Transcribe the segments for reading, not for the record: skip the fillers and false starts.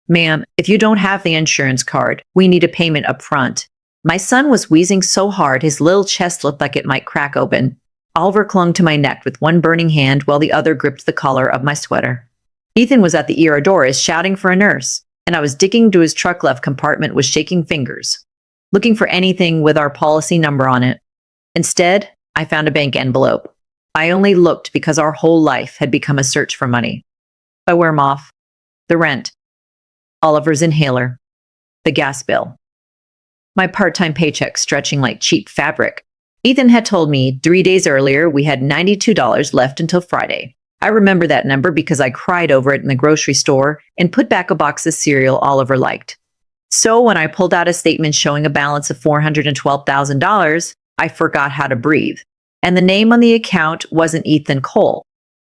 Ma'am, if you don't have the insurance card, we need a payment up front. My son was wheezing so hard his little chest looked like it might crack open. Oliver clung to my neck with one burning hand while the other gripped the collar of my sweater. Ethan was at the ER doors shouting for a nurse, and I was digging into his truck left compartment with shaking fingers, looking for anything with our policy number on it. Instead, I found a bank envelope. I only looked because our whole life had become a search for money. I wear 'em off. The rent. Oliver's inhaler. The gas bill. My part-time paycheck stretching like cheap fabric. Ethan had told me 3 days earlier we had $92 left until Friday. I remember that number because I cried over it in the grocery store and put back a box of cereal Oliver liked. So when I pulled out a statement showing a balance of $412,000, I forgot how to breathe. And the name on the account wasn't Ethan Cole.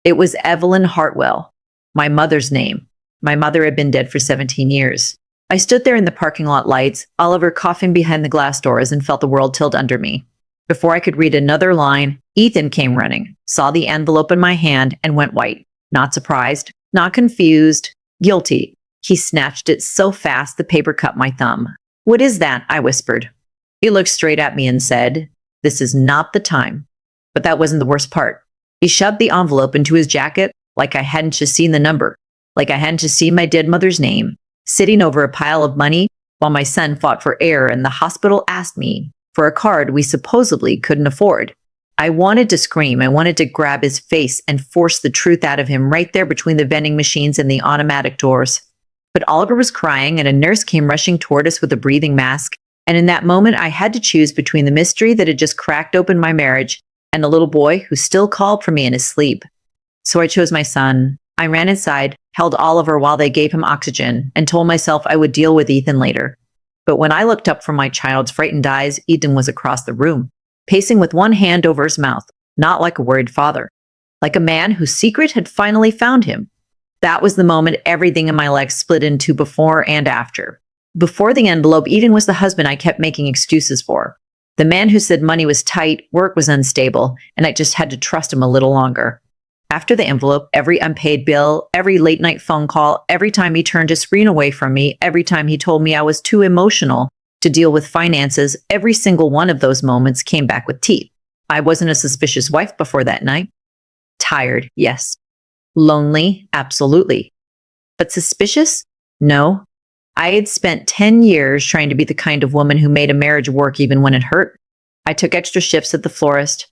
It was Evelyn Hartwell, my mother's name. My mother had been dead for 17 years. I stood there in the parking lot lights, Oliver coughing behind the glass doors, and felt the world tilt under me. Before I could read another line, Ethan came running, saw the envelope in my hand, and went white. Not surprised, not confused, guilty. He snatched it so fast the paper cut my thumb. "What is that?" I whispered. He looked straight at me and said, "This is not the time." But that wasn't the worst part. He shoved the envelope into his jacket like I hadn't just seen the number, like I hadn't just seen my dead mother's name, sitting over a pile of money while my son fought for air and the hospital asked me for a card we supposedly couldn't afford. I wanted to scream. I wanted to grab his face and force the truth out of him right there between the vending machines and the automatic doors. But Oliver was crying and a nurse came rushing toward us with a breathing mask. And in that moment, I had to choose between the mystery that had just cracked open my marriage and a little boy who still called for me in his sleep. So I chose my son. I ran inside, held Oliver while they gave him oxygen, and told myself I would deal with Ethan later. But when I looked up from my child's frightened eyes, Ethan was across the room, pacing with one hand over his mouth, not like a worried father, like a man whose secret had finally found him. That was the moment everything in my life split into before and after. Before the envelope, Ethan was the husband I kept making excuses for. The man who said money was tight, work was unstable, and I just had to trust him a little longer. After the envelope, every unpaid bill, every late night phone call, every time he turned his screen away from me, every time he told me I was too emotional to deal with finances, every single one of those moments came back with teeth. I wasn't a suspicious wife before that night. Tired, yes. Lonely, absolutely. But suspicious? No. I had spent 10 years trying to be the kind of woman who made a marriage work even when it hurt. I took extra shifts at the florist.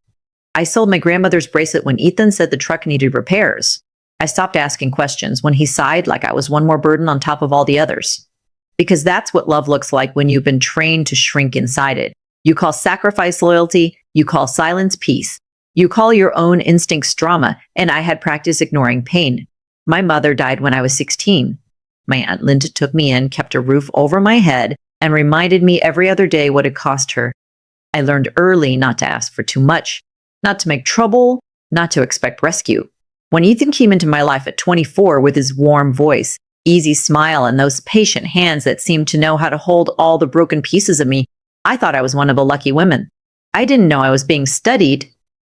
I sold my grandmother's bracelet when Ethan said the truck needed repairs. I stopped asking questions when he sighed like I was one more burden on top of all the others. Because that's what love looks like when you've been trained to shrink inside it. You call sacrifice loyalty, you call silence peace. You call your own instincts drama, and I had practiced ignoring pain. My mother died when I was 16. My Aunt Linda took me in, kept a roof over my head, and reminded me every other day what it cost her. I learned early not to ask for too much, not to make trouble, not to expect rescue. When Ethan came into my life at 24 with his warm voice, easy smile, and those patient hands that seemed to know how to hold all the broken pieces of me, I thought I was one of the lucky women. I didn't know I was being studied.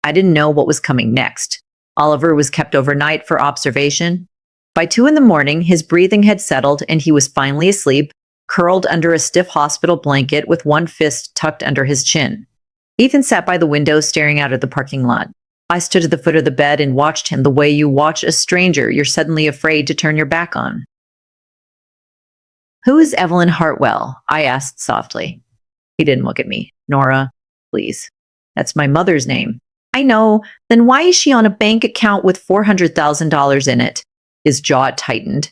I didn't know what was coming next. Oliver was kept overnight for observation. By 2 a.m, his breathing had settled and he was finally asleep, curled under a stiff hospital blanket with one fist tucked under his chin. Ethan sat by the window staring out at the parking lot. I stood at the foot of the bed and watched him the way you watch a stranger you're suddenly afraid to turn your back on. "Who is Evelyn Hartwell?" I asked softly. He didn't look at me. "Nora, please. That's my mother's name." "I know. Then why is she on a bank account with $400,000 in it?" His jaw tightened.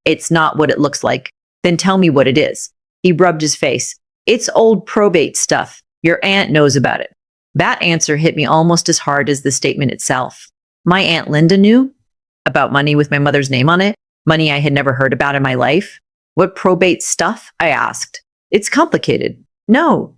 "It's not what it looks like." "Then tell me what it is." He rubbed his face. "It's old probate stuff. Your aunt knows about it." That answer hit me almost as hard as the statement itself. My Aunt Linda knew about money with my mother's name on it, money I had never heard about in my life. "What probate stuff?" I asked. "It's complicated." "No."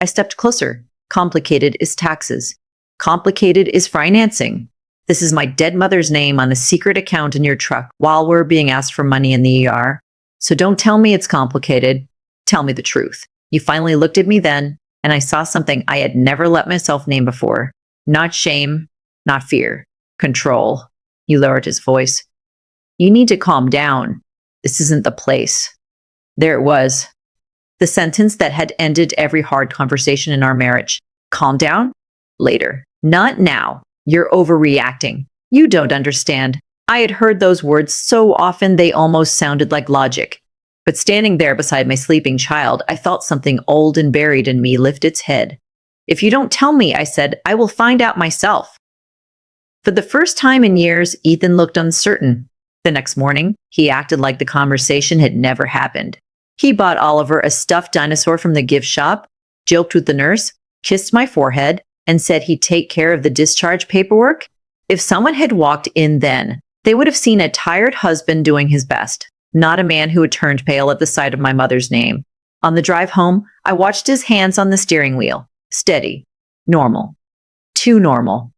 I stepped closer. Complicated is taxes. Complicated is financing. This is my dead mother's name on a secret account in your truck while we're being asked for money in the ER. So don't tell me it's complicated. Tell me the truth. You finally looked at me then, and I saw something I had never let myself name before. Not shame, not fear. Control. He lowered his voice. "You need to calm down." This isn't the place. There it was. The sentence that had ended every hard conversation in our marriage. Calm down. Later. Not now. You're overreacting. You don't understand. I had heard those words so often they almost sounded like logic. But standing there beside my sleeping child, I felt something old and buried in me lift its head. If you don't tell me, I said, I will find out myself. For the first time in years, Ethan looked uncertain. The next morning, he acted like the conversation had never happened. He bought Oliver a stuffed dinosaur from the gift shop, joked with the nurse, kissed my forehead, and said he'd take care of the discharge paperwork. If someone had walked in then, they would have seen a tired husband doing his best, not a man who had turned pale at the sight of my mother's name. On the drive home, I watched his hands on the steering wheel. Steady. Normal. Too normal.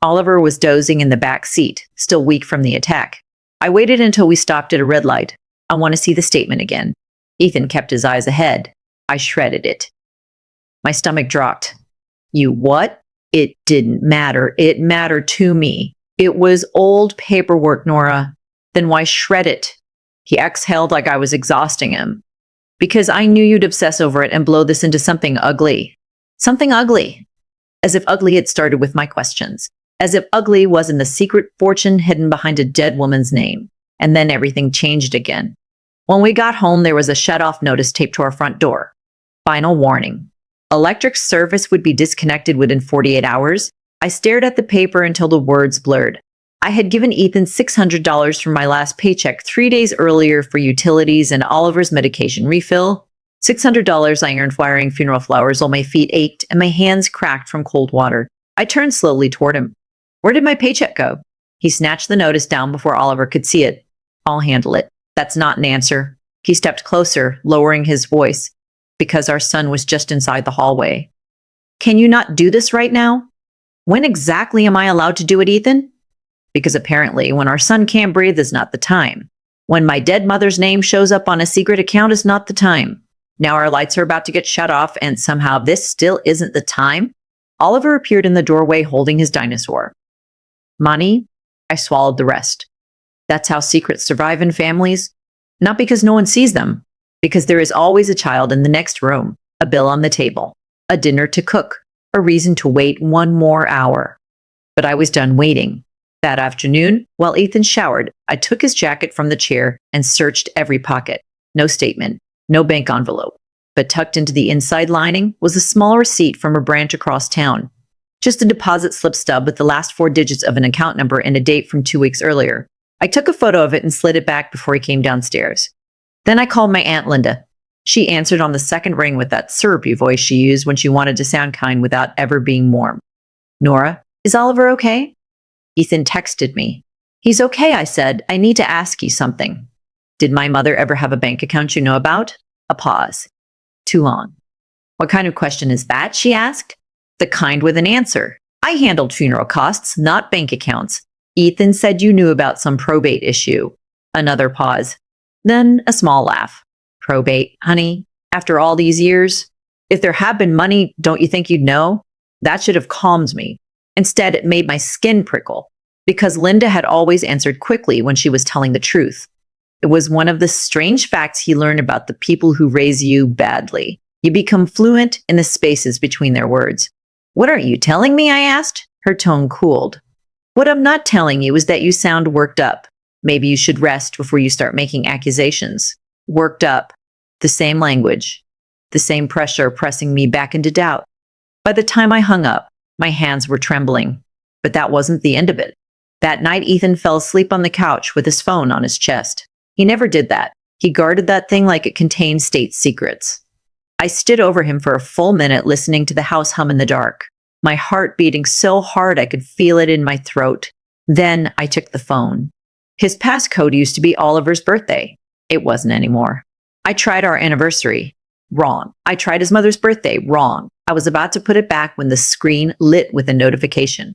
Oliver was dozing in the back seat, still weak from the attack. I waited until we stopped at a red light. I want to see the statement again. Ethan kept his eyes ahead. I shredded it. My stomach dropped. You what? It didn't matter. It mattered to me. It was old paperwork, Nora. Then why shred it? He exhaled like I was exhausting him. Because I knew you'd obsess over it and blow this into something ugly. Something ugly. As if ugly had started with my questions. As if ugly wasn't the secret fortune hidden behind a dead woman's name. And then everything changed again. When we got home, there was a shut-off notice taped to our front door. Final warning. Electric service would be disconnected within 48 hours. I stared at the paper until the words blurred. I had given Ethan $600 from my last paycheck 3 days earlier for utilities and Oliver's medication refill. $600 I earned wiring funeral flowers while my feet ached and my hands cracked from cold water. I turned slowly toward him. Where did my paycheck go? He snatched the notice down before Oliver could see it. I'll handle it. That's not an answer. He stepped closer, lowering his voice, because our son was just inside the hallway. Can you not do this right now? When exactly am I allowed to do it, Ethan? Because apparently, when our son can't breathe is not the time. When my dead mother's name shows up on a secret account is not the time. Now our lights are about to get shut off, and somehow this still isn't the time. Oliver appeared in the doorway holding his dinosaur. Money? I swallowed the rest. That's how secrets survive in families. Not because no one sees them, because there is always a child in the next room, a bill on the table, a dinner to cook, a reason to wait one more hour. But I was done waiting. That afternoon, while Ethan showered, I took his jacket from the chair and searched every pocket. No statement, no bank envelope. But tucked into the inside lining was a small receipt from a branch across town. Just a deposit slip stub with the last 4 digits of an account number and a date from 2 weeks earlier. I took a photo of it and slid it back before he came downstairs. Then I called my Aunt Linda. She answered on the second ring with that syrupy voice she used when she wanted to sound kind without ever being warm. Nora, is Oliver okay? Ethan texted me. He's okay, I said. I need to ask you something. Did my mother ever have a bank account you know about? A pause. Too long. What kind of question is that? She asked. The kind with an answer. I handled funeral costs, not bank accounts. Ethan said you knew about some probate issue. Another pause. Then a small laugh. Probate, honey, after all these years? If there had been money, don't you think you'd know? That should have calmed me. Instead, it made my skin prickle, because Linda had always answered quickly when she was telling the truth. It was one of the strange facts he learned about the people who raise you badly. You become fluent in the spaces between their words. What aren't you telling me? I asked. Her tone cooled. What I'm not telling you is that you sound worked up. Maybe you should rest before you start making accusations. Worked up. The same language. The same pressure pressing me back into doubt. By the time I hung up, my hands were trembling. But that wasn't the end of it. That night, Ethan fell asleep on the couch with his phone on his chest. He never did that. He guarded that thing like it contained state secrets. I stood over him for a full minute listening to the house hum in the dark, my heart beating so hard I could feel it in my throat. Then I took the phone. His passcode used to be Oliver's birthday. It wasn't anymore. I tried our anniversary. Wrong. I tried his mother's birthday. Wrong. I was about to put it back when the screen lit with a notification.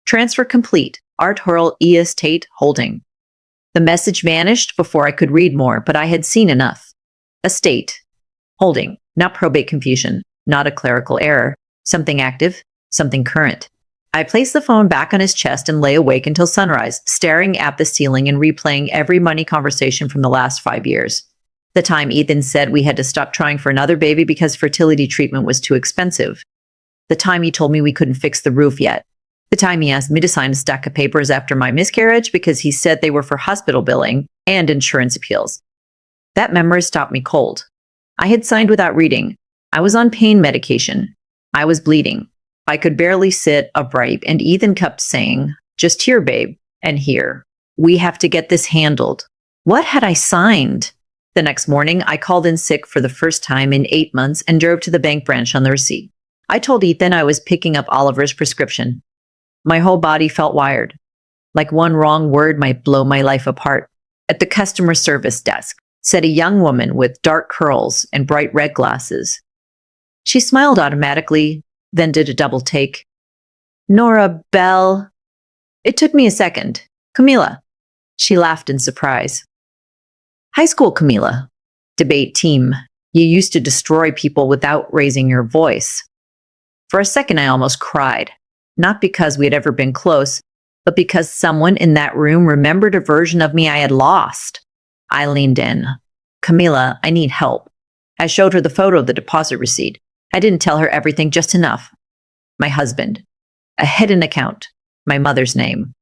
Transfer complete. Art Hurl E-Estate Holding. The message vanished before I could read more, but I had seen enough. Estate. Holding. Not probate confusion. Not a clerical error. Something active. Something current. I placed the phone back on his chest and lay awake until sunrise, staring at the ceiling and replaying every money conversation from the last 5 years. The time Ethan said we had to stop trying for another baby because fertility treatment was too expensive. The time he told me we couldn't fix the roof yet. The time he asked me to sign a stack of papers after my miscarriage because he said they were for hospital billing and insurance appeals. That memory stopped me cold. I had signed without reading. I was on pain medication. I was bleeding. I could barely sit upright, and Ethan kept saying, "Just here, babe, and here. We have to get this handled." What had I signed? The next morning, I called in sick for the first time in 8 months and drove to the bank branch on the receipt. I told Ethan I was picking up Oliver's prescription. My whole body felt wired. Like one wrong word might blow my life apart. At the customer service desk sat a young woman with dark curls and bright red glasses. She smiled automatically, then did a double take. "Nora Bell." It took me a second. "Camila." She laughed in surprise. "High school Camila. Debate team. You used to destroy people without raising your voice." For a second, I almost cried. Not because we had ever been close, but because someone in that room remembered a version of me I had lost. I leaned in. "Camila, I need help." I showed her the photo of the deposit receipt. I didn't tell her everything, just enough. My husband. A hidden account. My mother's name.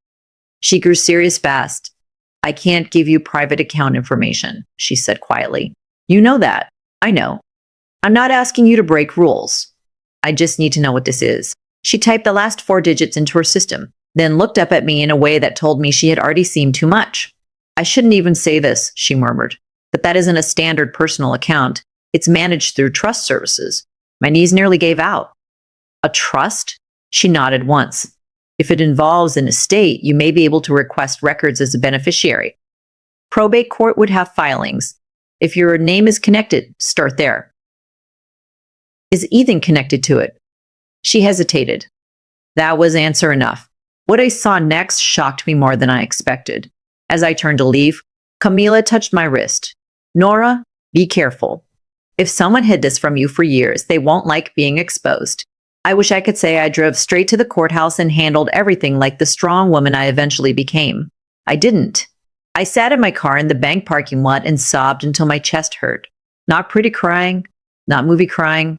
She grew serious fast. "I can't give you private account information," she said quietly. "You know that. I know. I'm not asking you to break rules. I just need to know what this is." She typed the last 4 digits into her system, then looked up at me in a way that told me she had already seen too much. "I shouldn't even say this," she murmured, "but that isn't a standard personal account. It's managed through trust services." My knees nearly gave out. "A trust?" She nodded once. "If it involves an estate, you may be able to request records as a beneficiary. Probate court would have filings. If your name is connected, start there." "Is Ethan connected to it?" She hesitated. That was answer enough. What I saw next shocked me more than I expected. As I turned to leave, Camila touched my wrist. "Nora, be careful. If someone hid this from you for years, they won't like being exposed." I wish I could say I drove straight to the courthouse and handled everything like the strong woman I eventually became. I didn't. I sat in my car in the bank parking lot and sobbed until my chest hurt. Not pretty crying, not movie crying.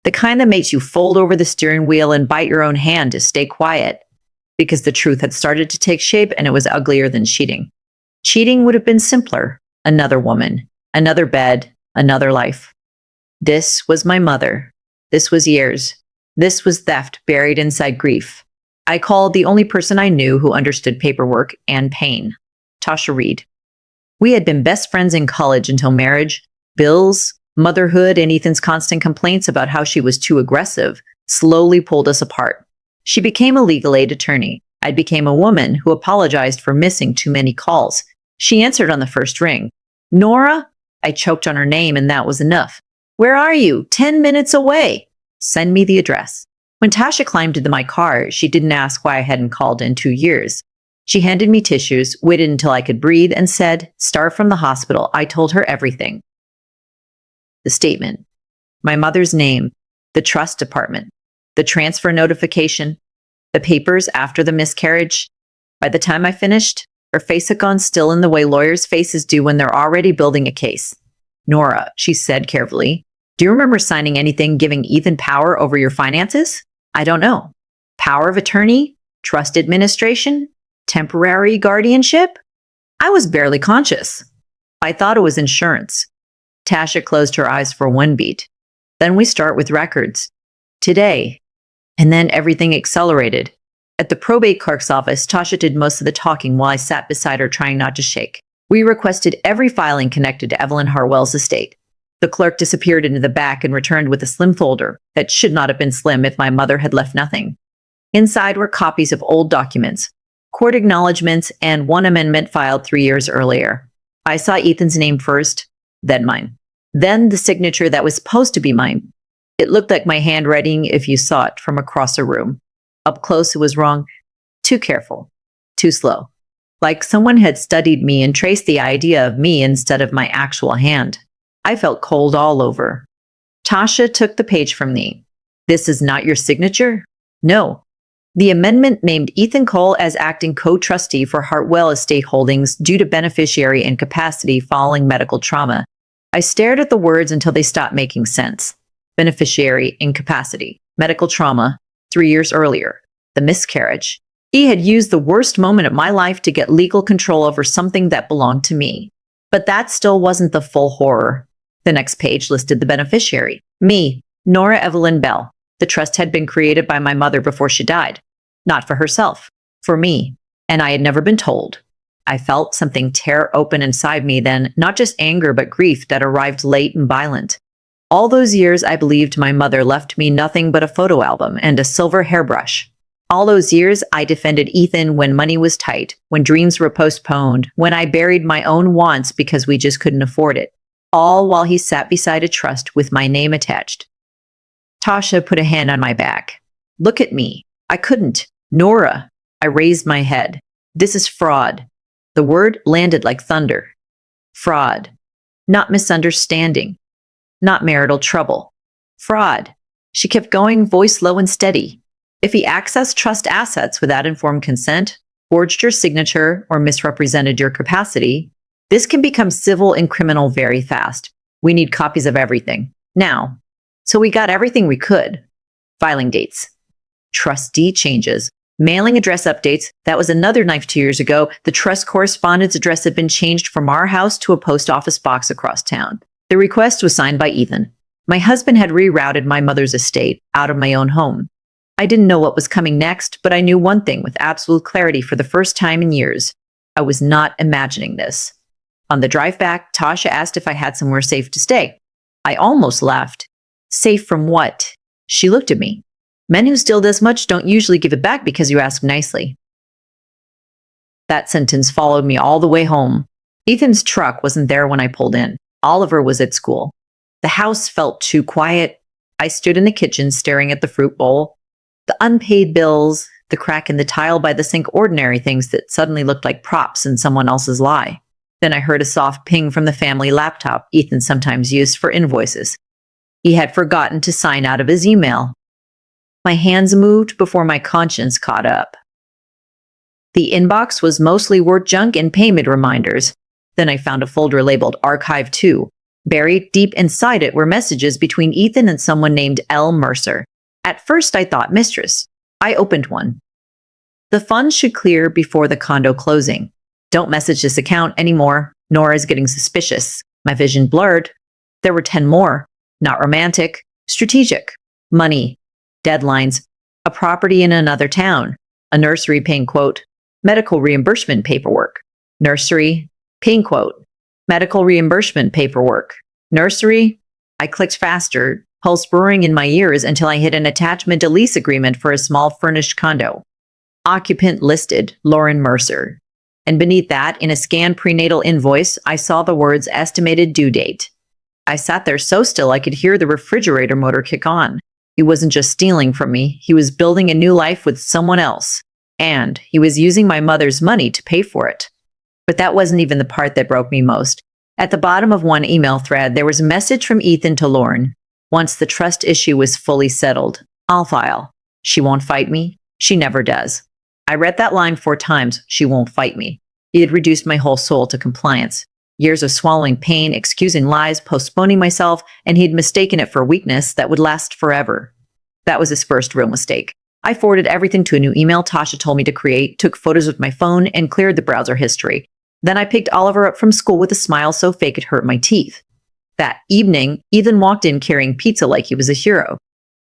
The kind that makes you fold over the steering wheel and bite your own hand to stay quiet. Because the truth had started to take shape and it was uglier than cheating. Cheating would have been simpler. Another woman, another bed, another life. This was my mother. This was years. This was theft buried inside grief. I called the only person I knew who understood paperwork and pain, Tasha Reed. We had been best friends in college until marriage, bills, motherhood, and Ethan's constant complaints about how she was too aggressive slowly pulled us apart. She became a legal aid attorney. I became a woman who apologized for missing too many calls. She answered on the first ring. "Nora?" I choked on her name, and that was enough. "Where are you? 10 minutes away." "Send me the address." When Tasha climbed into my car, she didn't ask why I hadn't called in 2 years. She handed me tissues, waited until I could breathe, and said, "Start from the hospital." I told her everything. The statement, my mother's name, the trust department, the transfer notification, the papers after the miscarriage. By the time I finished, her face had gone still in the way lawyers' faces do when they're already building a case. "Nora," she said carefully, "do you remember signing anything giving Ethan power over your finances?" "I don't know. Power of attorney? Trust administration? Temporary guardianship?" I was barely conscious. I thought it was insurance. Tasha closed her eyes for one beat. "Then we start with records. Today." And then everything accelerated. At the probate clerk's office, Tasha did most of the talking while I sat beside her trying not to shake. We requested every filing connected to Evelyn Harwell's estate. The clerk disappeared into the back and returned with a slim folder that should not have been slim if my mother had left nothing. Inside were copies of old documents, court acknowledgments, and one amendment filed 3 years earlier. I saw Ethan's name first, then mine. Then the signature that was supposed to be mine. It looked like my handwriting if you saw it from across a room. Up close, it was wrong. Too careful. Too slow. Like someone had studied me and traced the idea of me instead of my actual hand. I felt cold all over. Tasha took the page from me. "This is not your signature?" "No." The amendment named Ethan Cole as acting co-trustee for Hartwell Estate Holdings due to beneficiary incapacity following medical trauma. I stared at the words until they stopped making sense. Beneficiary incapacity, medical trauma, 3 years earlier, the miscarriage. He had used the worst moment of my life to get legal control over something that belonged to me. But that still wasn't the full horror. The next page listed the beneficiary. Me, Nora Evelyn Bell. The trust had been created by my mother before she died. Not for herself, for me. And I had never been told. I felt something tear open inside me then, not just anger but grief that arrived late and violent. All those years I believed my mother left me nothing but a photo album and a silver hairbrush. All those years I defended Ethan when money was tight, when dreams were postponed, when I buried my own wants because we just couldn't afford it. All while he sat beside a trust with my name attached. Tasha put a hand on my back. Look at me. I couldn't. Nora. I raised my head. This is fraud. The word landed like thunder. Fraud. Not misunderstanding. Not marital trouble. Fraud. She kept going, voice low and steady. If he accessed trust assets without informed consent, forged your signature, or misrepresented your capacity, this can become civil and criminal very fast. We need copies of everything. Now. So we got everything we could. Filing dates. Trustee changes. Mailing address updates. That was another knife 2 years ago. The trust correspondence address had been changed from our house to a post office box across town. The request was signed by Ethan. My husband had rerouted my mother's estate out of my own home. I didn't know what was coming next, but I knew one thing with absolute clarity for the first time in years. I was not imagining this. On the drive back, Tasha asked if I had somewhere safe to stay. I almost laughed. Safe from what? She looked at me. Men who steal this much don't usually give it back because you ask nicely. That sentence followed me all the way home. Ethan's truck wasn't there when I pulled in. Oliver was at school. The house felt too quiet. I stood in the kitchen staring at the fruit bowl. The unpaid bills, the crack in the tile by the sink, ordinary things that suddenly looked like props in someone else's lie. Then I heard a soft ping from the family laptop Ethan sometimes used for invoices. He had forgotten to sign out of his email. My hands moved before my conscience caught up. The inbox was mostly word junk and payment reminders. Then I found a folder labeled Archive 2. Buried deep inside it were messages between Ethan and someone named L. Mercer. At first I thought mistress. I opened one. The funds should clear before the condo closing. Don't message this account anymore. Nora is getting suspicious. My vision blurred. There were 10 more. Not romantic. Strategic. Money. Deadlines. A property in another town. A nursery paying quote. Medical reimbursement paperwork. Nursery. Paying quote. Medical reimbursement paperwork. Nursery. I clicked faster, pulse roaring in my ears until I hit an attachment to lease agreement for a small furnished condo. Occupant listed, Lauren Mercer. And beneath that, in a scanned prenatal invoice, I saw the words estimated due date. I sat there so still I could hear the refrigerator motor kick on. He wasn't just stealing from me, he was building a new life with someone else. And he was using my mother's money to pay for it. But that wasn't even the part that broke me most. At the bottom of one email thread, there was a message from Ethan to Lauren. Once the trust issue was fully settled, I'll file. She won't fight me. She never does. I read that line 4 times. She won't fight me. He had reduced my whole soul to compliance. Years of swallowing pain, excusing lies, postponing myself, and he'd mistaken it for weakness that would last forever. That was his first real mistake. I forwarded everything to a new email Tasha told me to create, took photos with my phone, and cleared the browser history. Then I picked Oliver up from school with a smile so fake it hurt my teeth. That evening, Ethan walked in carrying pizza like he was a hero.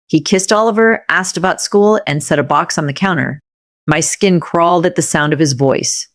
He kissed Oliver, asked about school, and set a box on the counter. My skin crawled at the sound of his voice.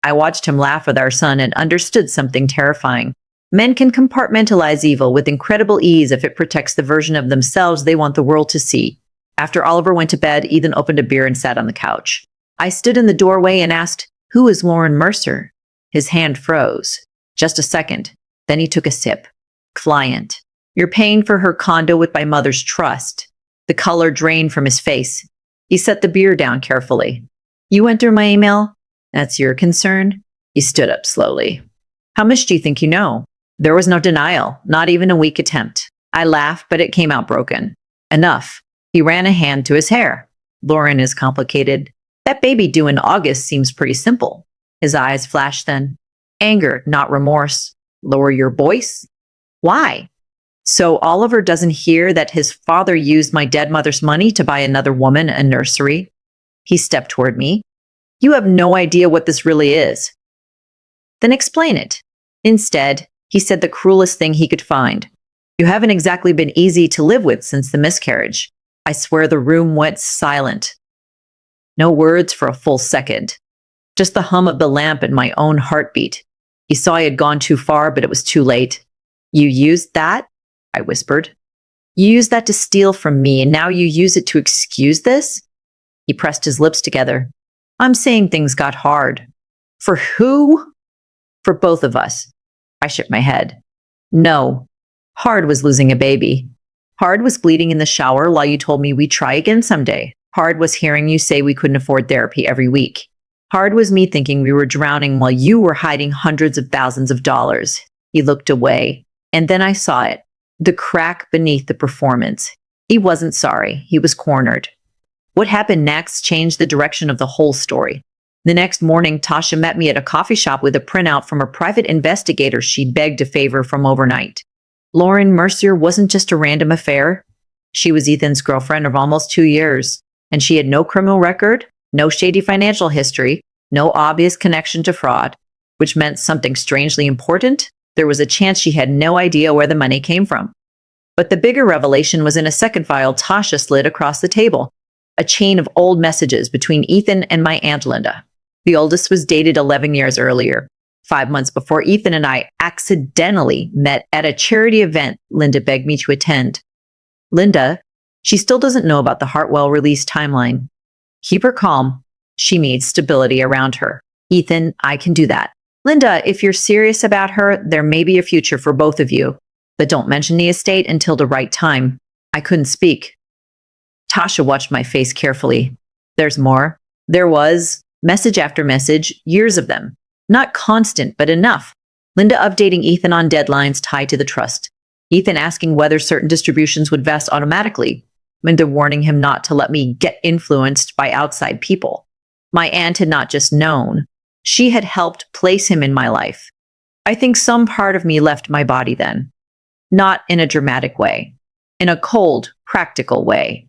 I watched him laugh with our son and understood something terrifying. Men can compartmentalize evil with incredible ease if it protects the version of themselves they want the world to see. After Oliver went to bed, Ethan opened a beer and sat on the couch. I stood in the doorway and asked, "Who is Lauren Mercer?" His hand froze. Just a second. Then he took a sip. Client. You're paying for her condo with my mother's trust. The color drained from his face. He set the beer down carefully. You enter my email? That's your concern? He stood up slowly. How much do you think you know? There was no denial, not even a weak attempt. I laughed, but it came out broken. Enough. He ran a hand to his hair. Lauren is complicated. That baby due in August seems pretty simple. His eyes flashed then. Anger, not remorse. Lower your voice? Why? So Oliver doesn't hear that his father used my dead mother's money to buy another woman a nursery? He stepped toward me. You have no idea what this really is. Then explain it. Instead, he said the cruelest thing he could find. You haven't exactly been easy to live with since the miscarriage. I swear the room went silent. No words for a full second. Just the hum of the lamp and my own heartbeat. He saw I had gone too far, but it was too late. You used that? I whispered. You used that to steal from me, and now you use it to excuse this? He pressed his lips together. I'm saying things got hard. For who? For both of us. I shook my head. No. Hard was losing a baby. Hard was bleeding in the shower while you told me we'd try again someday. Hard was hearing you say we couldn't afford therapy every week. Hard was me thinking we were drowning while you were hiding hundreds of thousands of dollars. He looked away, and then I saw it. The crack beneath the performance. He wasn't sorry. He was cornered. What happened next changed the direction of the whole story. The next morning, Tasha met me at a coffee shop with a printout from a private investigator she'd begged a favor from overnight. Lauren Mercier wasn't just a random affair. She was Ethan's girlfriend of almost 2 years, and she had no criminal record, no shady financial history, no obvious connection to fraud, which meant something strangely important. There was a chance she had no idea where the money came from. But the bigger revelation was in a second file Tasha slid across the table, a chain of old messages between Ethan and my Aunt Linda. The oldest was dated 11 years earlier, 5 months before Ethan and I accidentally met at a charity event Linda begged me to attend. Linda, she still doesn't know about the Hartwell release timeline. Keep her calm. She needs stability around her. Ethan, I can do that. Linda, if you're serious about her, there may be a future for both of you. But don't mention the estate until the right time. I couldn't speak. Tasha watched my face carefully. There's more. There was, message after message, years of them. Not constant, but enough. Linda updating Ethan on deadlines tied to the trust. Ethan asking whether certain distributions would vest automatically. Linda warning him not to let me get influenced by outside people. My aunt had not just known. She had helped place him in my life. I think some part of me left my body then. Not in a dramatic way. In a cold, practical way.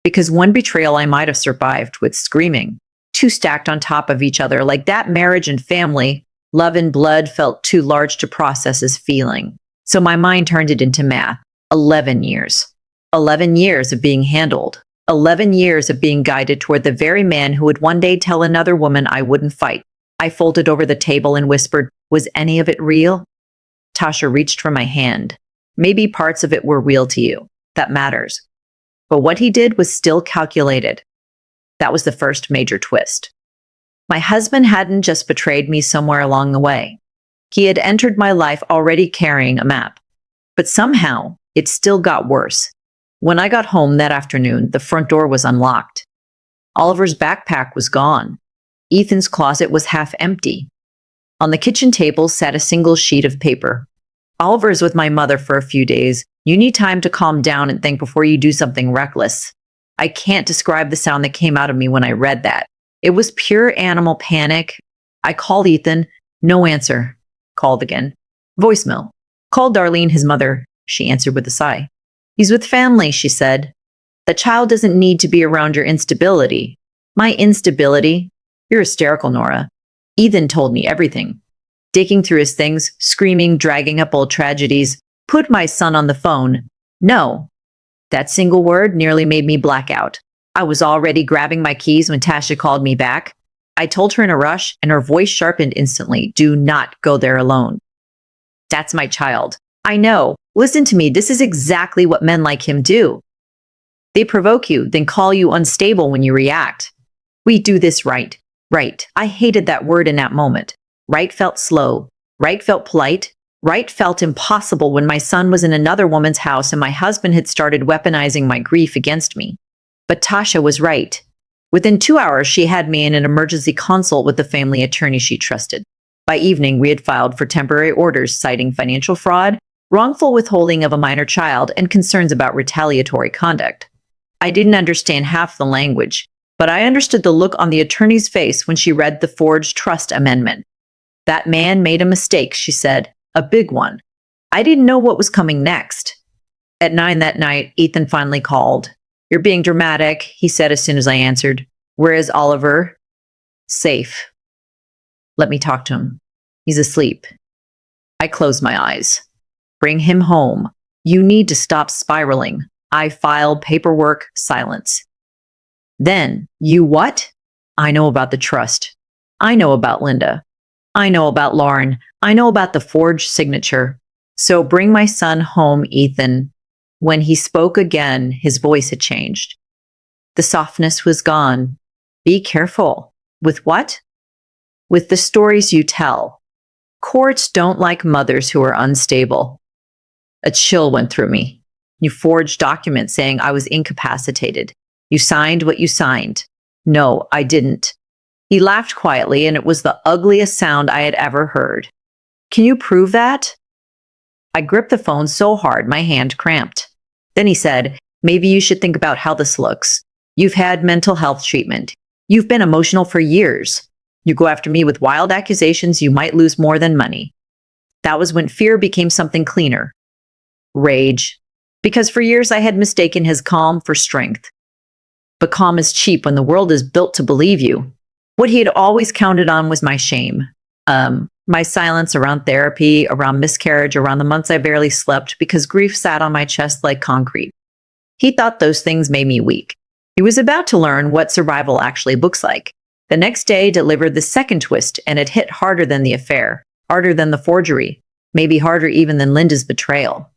Because one betrayal I might have survived with screaming. Two stacked on top of each other like that marriage and family, love and blood felt too large to process as feeling. So my mind turned it into math. 11 years. 11 years of being handled. 11 years of being guided toward the very man who would one day tell another woman I wouldn't fight. I folded over the table and whispered, was any of it real? Tasha reached for my hand. Maybe parts of it were real to you. That matters. But what he did was still calculated. That was the first major twist. My husband hadn't just betrayed me somewhere along the way. He had entered my life already carrying a map. But somehow, it still got worse. When I got home that afternoon, the front door was unlocked. Oliver's backpack was gone. Ethan's closet was half empty. On the kitchen table sat a single sheet of paper. Oliver's with my mother for a few days. You need time to calm down and think before you do something reckless. I can't describe the sound that came out of me when I read that. It was pure animal panic. I called Ethan. No answer. Called again. Voicemail. Called Darlene, his mother. She answered with a sigh. He's with family, she said. The child doesn't need to be around your instability. My instability? You're hysterical, Nora. Ethan told me everything. Digging through his things, screaming, dragging up old tragedies. Put my son on the phone. No. That single word nearly made me black out. I was already grabbing my keys when Tasha called me back. I told her in a rush, and her voice sharpened instantly. Do not go there alone. That's my child. I know. Listen to me. This is exactly what men like him do. They provoke you, then call you unstable when you react. We do this right. Right. I hated that word in that moment. Right felt slow. Right felt polite. Right felt impossible when my son was in another woman's house and my husband had started weaponizing my grief against me. But Tasha was right. Within 2 hours, she had me in an emergency consult with the family attorney she trusted. By evening, we had filed for temporary orders citing financial fraud, wrongful withholding of a minor child, and concerns about retaliatory conduct. I didn't understand half the language, But I understood the look on the attorney's face when she read the forged trust amendment. That man made a mistake, she said, a big one. I didn't know what was coming next. At 9 that night, Ethan finally called. You're being dramatic, he said as soon as I answered. Where is Oliver? Safe. Let me talk to him. He's asleep. I closed my eyes. Bring him home. You need to stop spiraling. I filed paperwork, silence. Then, you what? I know about the trust. I know about Linda. I know about Lauren. I know about the forged signature. So bring my son home, Ethan. When he spoke again, his voice had changed. The softness was gone. Be careful. With what? With the stories you tell. Courts don't like mothers who are unstable. A chill went through me. You forged documents saying I was incapacitated. You signed what you signed. No, I didn't. He laughed quietly, and it was the ugliest sound I had ever heard. Can you prove that? I gripped the phone so hard my hand cramped. Then he said, maybe you should think about how this looks. You've had mental health treatment. You've been emotional for years. You go after me with wild accusations, you might lose more than money. That was when fear became something cleaner. Rage. Because for years I had mistaken his calm for strength. But calm is cheap when the world is built to believe you. What he had always counted on was my shame. My silence around therapy, around miscarriage, around the months I barely slept because grief sat on my chest like concrete. He thought those things made me weak. He was about to learn what survival actually looks like. The next day delivered the second twist, and it hit harder than the affair, harder than the forgery, maybe harder even than Linda's betrayal.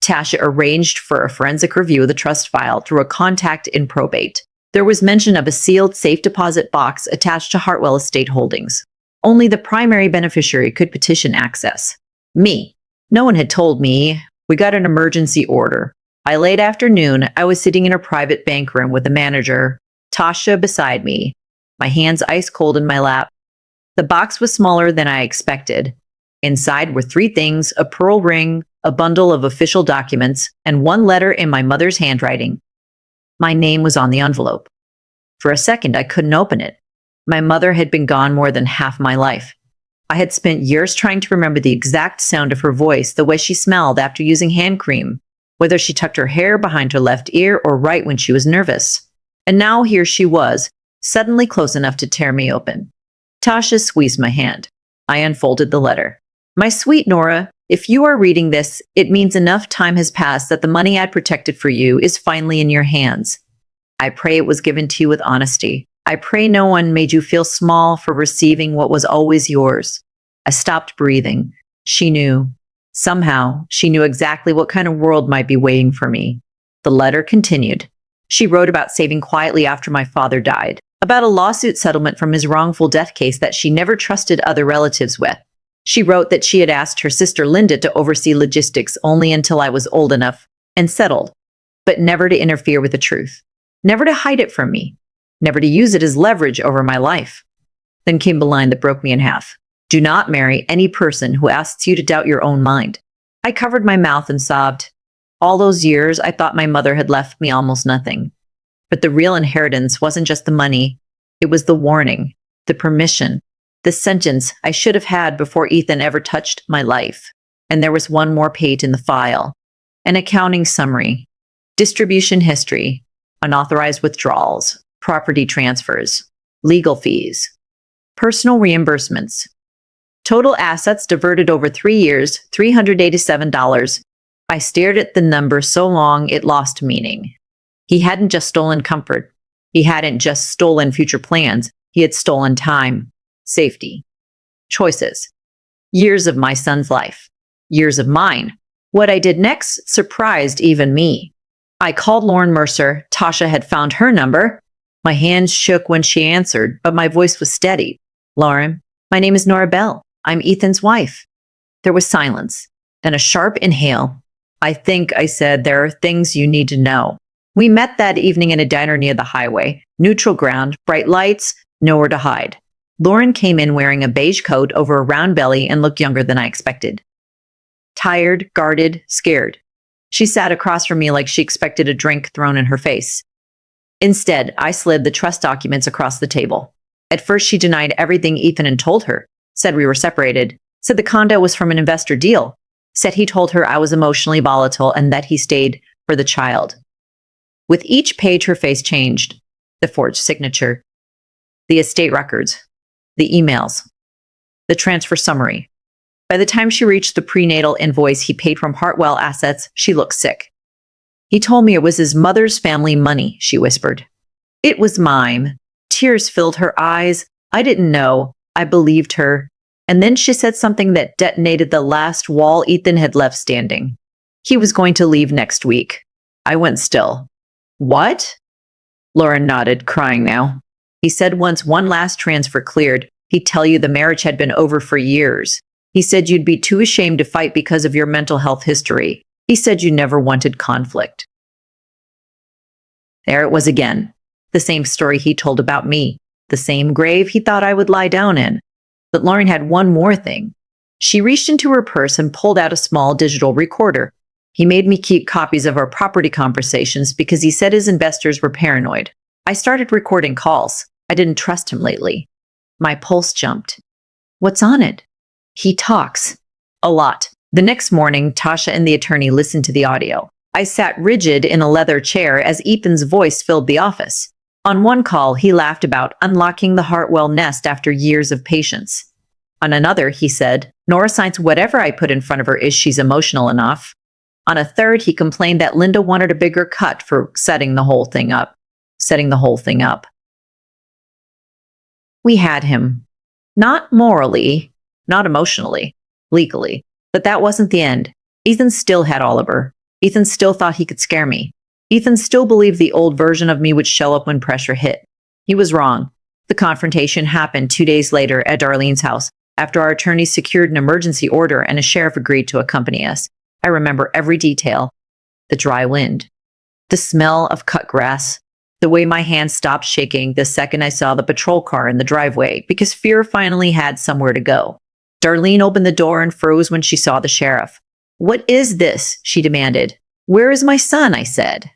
Tasha arranged for a forensic review of the trust file through a contact in probate. There was mention of a sealed safe deposit box attached to Hartwell Estate Holdings. Only the primary beneficiary could petition access. Me. No one had told me. We got an emergency order. By late afternoon, I was sitting in a private bank room with the manager, Tasha beside me, my hands ice cold in my lap. The box was smaller than I expected. Inside were 3 things, a pearl ring, a bundle of official documents, and 1 letter in my mother's handwriting. My name was on the envelope. For a second, I couldn't open it. My mother had been gone more than half my life. I had spent years trying to remember the exact sound of her voice, the way she smelled after using hand cream, whether she tucked her hair behind her left ear or right when she was nervous. And now here she was, suddenly close enough to tear me open. Tasha squeezed my hand. I unfolded the letter. My sweet Nora, if you are reading this, it means enough time has passed that the money I'd protected for you is finally in your hands. I pray it was given to you with honesty. I pray no one made you feel small for receiving what was always yours. I stopped breathing. She knew. Somehow, she knew exactly what kind of world might be waiting for me. The letter continued. She wrote about saving quietly after my father died, about a lawsuit settlement from his wrongful death case that she never trusted other relatives with. She wrote that she had asked her sister Linda to oversee logistics only until I was old enough and settled, but never to interfere with the truth, never to hide it from me, never to use it as leverage over my life. Then came the line that broke me in half. Do not marry any person who asks you to doubt your own mind. I covered my mouth and sobbed. All those years, I thought my mother had left me almost nothing. But the real inheritance wasn't just the money. It was the warning, the permission, the sentence I should have had before Ethan ever touched my life. And there was one more page in the file. An accounting summary, distribution history, unauthorized withdrawals, property transfers, legal fees, personal reimbursements. Total assets diverted over 3 years, $387. I stared at the number so long it lost meaning. He hadn't just stolen comfort. He hadn't just stolen future plans. He had stolen time, safety, choices, years of my son's life, years of mine. What I did next surprised even me. I called Lauren Mercer. Tasha had found her number. My hands shook when she answered, but my voice was steady. Lauren, my name is Nora Bell. I'm Ethan's wife. There was silence, then a sharp inhale. I think I said, there are things you need to know. We met that evening in a diner near the highway. Neutral ground, bright lights, nowhere to hide. Lauren came in wearing a beige coat over a round belly and looked younger than I expected. Tired, guarded, scared. She sat across from me like she expected a drink thrown in her face. Instead, I slid the trust documents across the table. At first, she denied everything Ethan had told her, said we were separated, said the condo was from an investor deal, said he told her I was emotionally volatile and that he stayed for the child. With each page, her face changed. The forged signature, the estate records, the emails, the transfer summary. By the time she reached the prenatal invoice he paid from Hartwell Assets, she looked sick. He told me it was his mother's family money, she whispered. It was mine. Tears filled her eyes. I didn't know. I believed her. And then she said something that detonated the last wall Ethan had left standing. He was going to leave next week. I went still. What? Lauren nodded, crying now. He said once one last transfer cleared, he'd tell you the marriage had been over for years. He said you'd be too ashamed to fight because of your mental health history. He said you never wanted conflict. There it was again. The same story he told about me. The same grave he thought I would lie down in. But Lauren had one more thing. She reached into her purse and pulled out a small digital recorder. He made me keep copies of our property conversations because he said his investors were paranoid. I started recording calls. I didn't trust him lately. My pulse jumped. What's on it? He talks. A lot. The next morning, Tasha and the attorney listened to the audio. I sat rigid in a leather chair as Ethan's voice filled the office. On one call, he laughed about unlocking the Hartwell nest after years of patience. On another, he said, Nora signs whatever I put in front of her if she's emotional enough. On a third, he complained that Linda wanted a bigger cut for setting the whole thing up. We had him. Not morally, not emotionally, legally. But that wasn't the end. Ethan still had Oliver. Ethan still thought he could scare me. Ethan still believed the old version of me would show up when pressure hit. He was wrong. The confrontation happened 2 days later at Darlene's house, after our attorneys secured an emergency order and a sheriff agreed to accompany us. I remember every detail. The dry wind. The smell of cut grass. The way my hands stopped shaking the second I saw the patrol car in the driveway, because fear finally had somewhere to go. Darlene opened the door and froze when she saw the sheriff. What is this? She demanded. Where is my son? I said.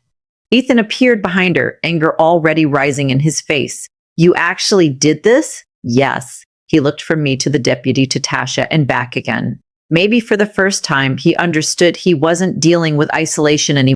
Ethan appeared behind her, anger already rising in his face. You actually did this? Yes. He looked from me to the deputy to Tasha and back again. Maybe for the first time, he understood he wasn't dealing with isolation anymore.